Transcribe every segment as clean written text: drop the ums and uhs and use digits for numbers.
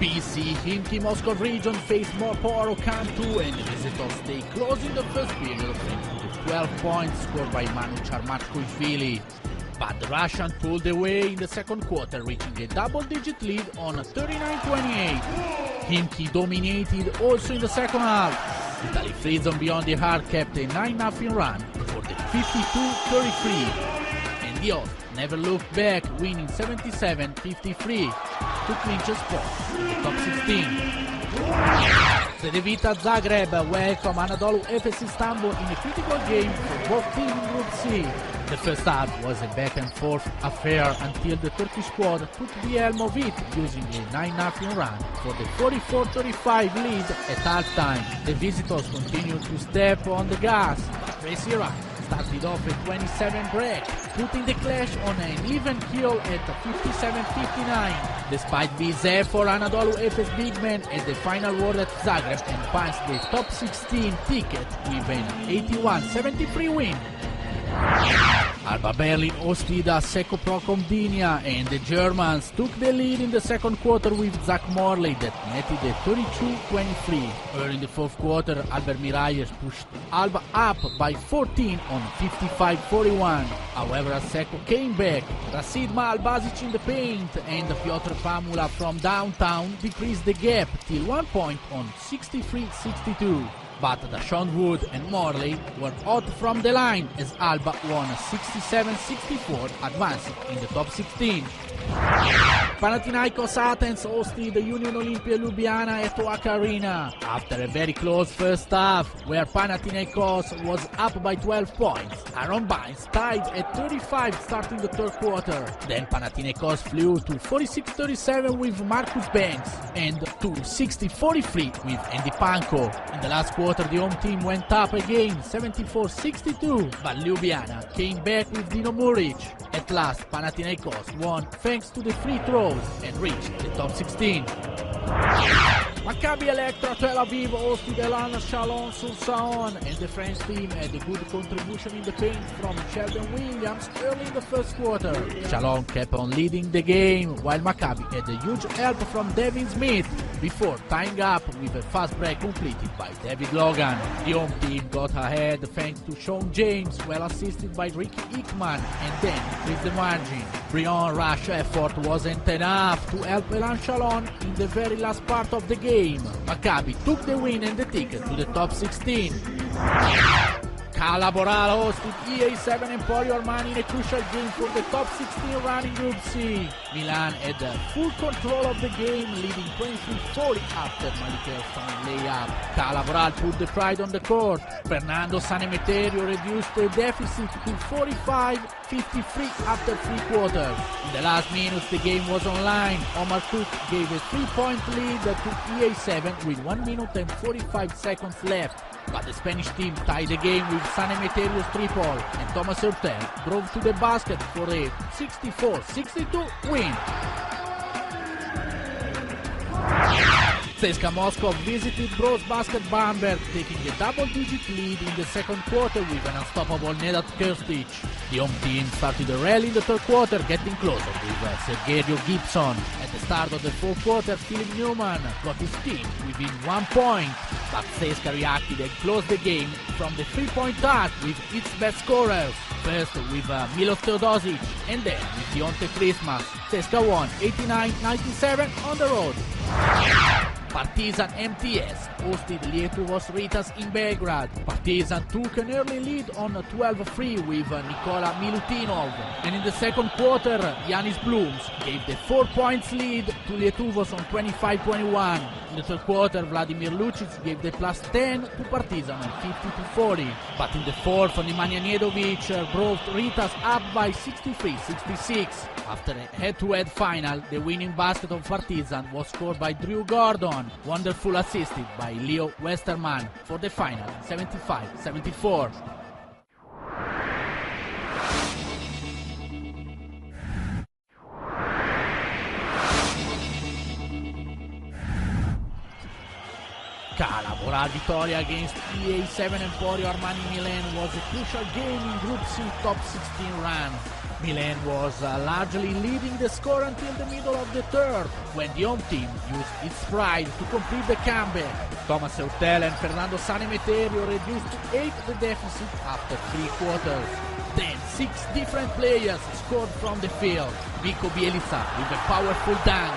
BC, Khimki Moscow region face more power Cantu and the visitors stay close in the first period thanks to the 12 points scored by Manu Charmatkoifili. But the Russian pulled away in the second quarter, reaching a double-digit lead on 39-28. Khimki dominated also in the second half. Italy Freezon beyond the arc kept a 9-0 run for the 52-33. And the Ost never looked back, winning 77-53 to clinch a spot in the top 16. Cedevita Zagreb welcomed Anadolu Efes Istanbul in a critical game for both teams in Group C. The first half was a back-and-forth affair until the Turkish squad took the helm of it, using a 9-0 run for the 44-35 lead at halftime. The visitors continued to step on the gas. Tracy Ryan started off a 27 break, putting the clash on an even keel at 57-59. Despite this effort, Anadolu Efes big man had the final word at Zagreb and punched the top 16 ticket with an 81-73 win. Alba Berlin hosted Asseco Procom Dinia and the Germans took the lead in the second quarter with Zach Morley that netted a 32-23. Early in the fourth quarter, Albert Miralles pushed Alba up by 14 on 55-41. However, Asseco came back. Rasid Malbazic in the paint and Piotr Pamula from downtown decreased the gap till 1 point on 63-62. But Dashawn Wood and Morley were hot from the line as Alba won 67-64, advancing in the top 16. Panathinaikos Athens hosted the Union Olimpija Ljubljana at Oaka Arena after a very close first half where Panathinaikos was up by 12 points. Aaron Bynes tied at 35 starting the third quarter. Then Panathinaikos flew to 46-37 with Marcus Banks and to 60-43 with Andy Panko. In the last quarter, the home team went up again 74-62, but Ljubljana came back with Dino Muric. At last, Panathinaikos won thanks to the free throws and reached the top 16. Maccabi Electra Tel Aviv hosted Elan Chalon-sur-Saône and the French team had a good contribution in the paint from Sheldon Williams early in the first quarter. Chalon kept on leading the game while Maccabi had a huge help from Devin Smith before tying up with a fast break completed by David Logan. The home team got ahead thanks to Sean James, well assisted by Ricky Hickman, and then increased the margin. Brian Rush's effort wasn't enough to help Elan Chalon in the very last part of the game. Maccabi took the win and the ticket to the top 16. Calaboral hosted EA7 Emporio Armani in a crucial game for the top 16 run in Group C. Milan had full control of the game, leading 23-40 after Malik Elstone layup. Calaboral put the pride on the court. Fernando Sanemeterio reduced the deficit to 45-53 after 3 quarters. In the last minutes, the game was online. Omar Cook gave a 3-point lead to EA7 with 1 minute and 45 seconds left. But the Spanish team tied the game with Sanemeterio's triple, and Thomas Hurtel drove to the basket for a 64-62 win. CSKA Moscow visited Bros Basket Bamberg, taking a double-digit lead in the second quarter with an unstoppable Nenad Krstic. The home team started a rally in the third quarter, getting closer with Sergerio Gibson. At the start of the fourth quarter, Philip Newman got his team within 1 point, but CSKA reacted and closed the game from the three-point arc with its best scorers. First with Milos Teodosic, and then with Deontay Christmas. CSKA won 89-97 on the road. Partizan MTS hosted Lietuvos Rytas in Belgrade. Partizan took an early lead on 12-3 with Nikola Milutinov. And in the second quarter, Yanis Blooms gave the 4 points lead to Lietuvos on 25-21. In the third quarter, Vladimir Lucic gave the plus 10 to Partizan on 50-40. But in the fourth, Nemanja Nedovic brought Rytas up by 63-66. After a head-to-head final, the winning basket of Partizan was scored by Drew Gordon, wonderful assisted by Leo Westerman for the final 75-74. Calaboral victory against EA7 Emporio Armani Milan was a crucial game in Group C top 16 run. Milan was largely leading the score until the middle of the third, when the home team used its pride to complete the comeback. Thomas Hurtel and Fernando Sanemeterio reduced to 8 the deficit after 3 quarters. Then 6 different players scored from the field. Vico Bielica with a powerful dunk.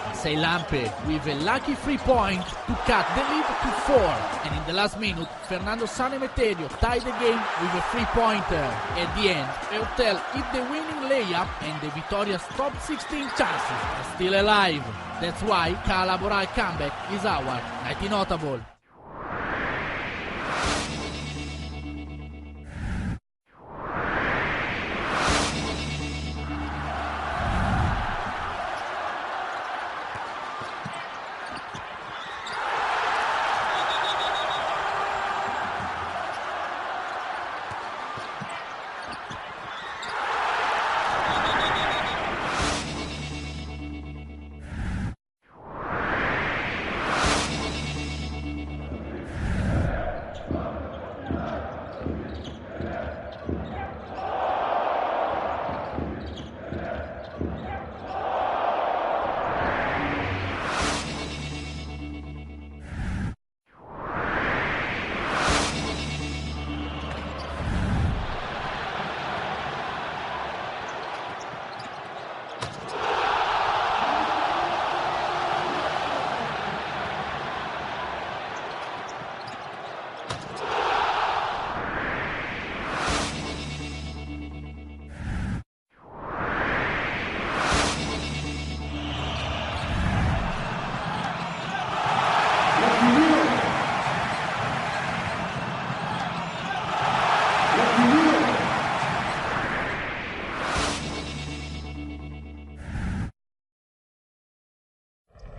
Masej Lampe with a lucky 3-point to cut the lead to 4. And in the last minute, Fernando Sanemeterio tied the game with a 3-pointer. At the end, Hurtel hit the winning layup and the Vitoria's top 16 chances are still alive. That's why Calaboral comeback is our nighty notable.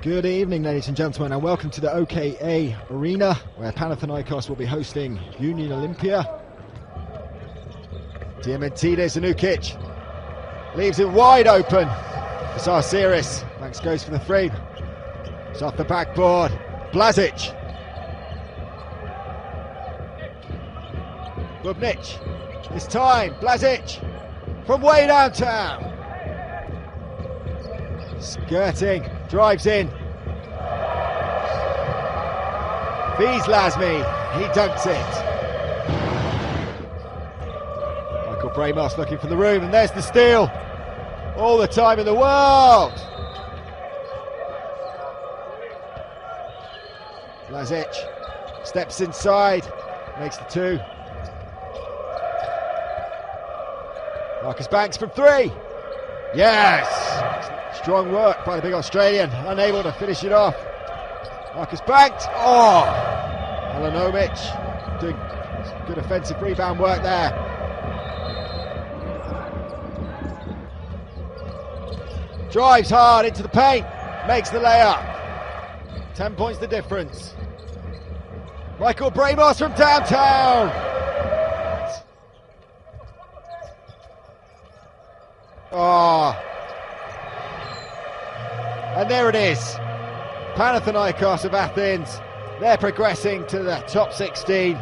Good evening, ladies and gentlemen, and welcome to the OKA Arena, where Panathinaikos will be hosting Union Olimpija. Diamantidis Anukic leaves it wide open for Sarsiris. Max goes for the 3. It's off the backboard. Blazic. Bubnic. This time, Blazic from way downtown. Skirting, drives in. Lasmi, he dunks it. Michael Bramos looking for the room, and there's the steal. All the time in the world. Blazic steps inside, makes the 2. Marcus Banks from 3. Yes! Strong work by the big Australian, unable to finish it off. Marcus Banks, Alanomic doing good offensive rebound work there. Drives hard into the paint, makes the layup. 10 points the difference. Michael Bramos from downtown. And there it is. Panathinaikos of Athens, they're progressing to the top 16.